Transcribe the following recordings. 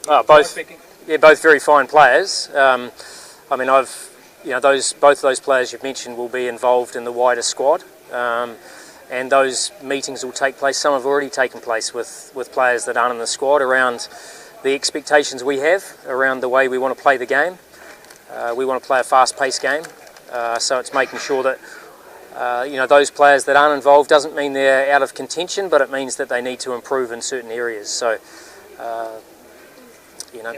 Both, yeah, both very fine players. I mean, both of those players you've mentioned will be involved in the wider squad, and those meetings will take place. Some have already taken place with players that aren't in the squad around the expectations we have around the way we want to play the game. We want to play a fast-paced game, so it's making sure that those players that aren't involved doesn't mean they're out of contention, but it means that they need to improve in certain areas. So,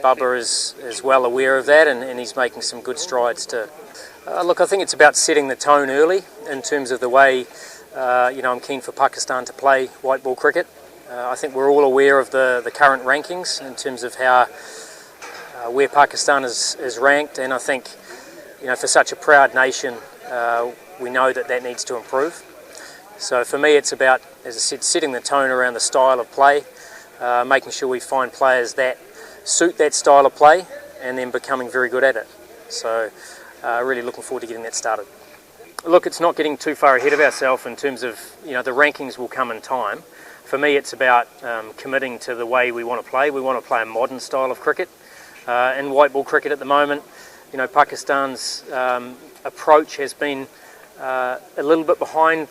Babar is well aware of that, and he's making some good strides to. Look, I think it's about setting the tone early in terms of the way, I'm keen for Pakistan to play white ball cricket. I think we're all aware of the current rankings in terms of how where Pakistan is ranked, and I think, for such a proud nation, we know that needs to improve. So for me, it's about, as I said, setting the tone around the style of play, making sure we find players that suit that style of play, and then becoming very good at it. So really looking forward to getting that started. Look, it's not getting too far ahead of ourselves in terms of, the rankings will come in time. For me, it's about committing to the way we want to play. We want to play a modern style of cricket. In white ball cricket at the moment, Pakistan's approach has been a little bit behind,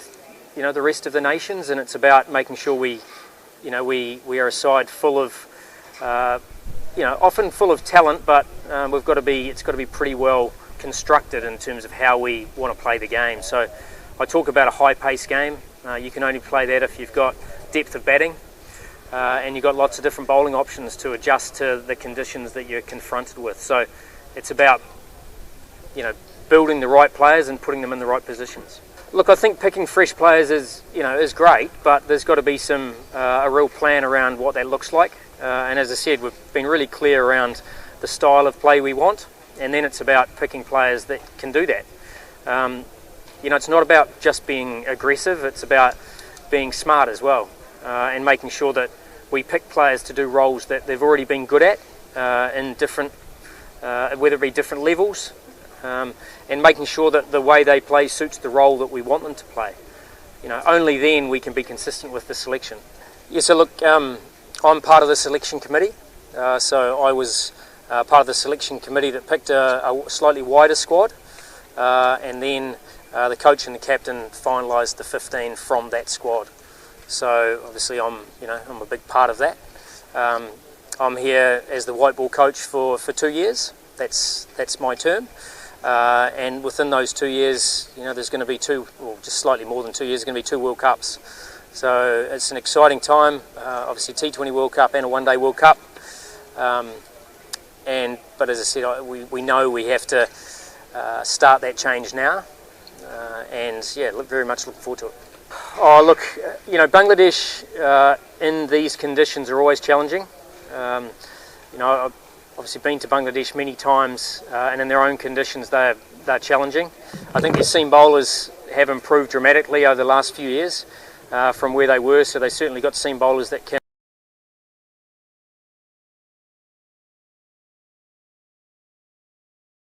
the rest of the nations, and it's about making sure we are a side full of, often full of talent, but it's got to be pretty well constructed in terms of how we want to play the game. So I talk about a high-paced game. You can only play that if you've got depth of batting, and you've got lots of different bowling options to adjust to the conditions that you're confronted with. So it's about, building the right players and putting them in the right positions. Look, I think picking fresh players is great, but there's got to be a real plan around what that looks like. And as I said, we've been really clear around the style of play we want, and then it's about picking players that can do that. It's not about just being aggressive, it's about being smart as well, and making sure that we pick players to do roles that they've already been good at in different, whether it be different levels, and making sure that the way they play suits the role that we want them to play. Only then we can be consistent with the selection. Yeah, so look, I'm part of the selection committee, so I was part of the selection committee that picked a slightly wider squad, and then the coach and the captain finalised the 15 from that squad. So obviously I'm a big part of that. I'm here as the white ball coach for 2 years. That's my term. And within those 2 years, there's going to be just slightly more than 2 years, there's going to be 2 World Cups. So it's an exciting time, obviously T20 World Cup and a one-day World Cup. But as I said, we know we have to start that change now, and yeah, very much looking forward to it. Oh look, Bangladesh in these conditions are always challenging. I've obviously been to Bangladesh many times, and in their own conditions they're challenging. I think their seam bowlers have improved dramatically over the last few years from where they were, so they certainly got seam bowlers that can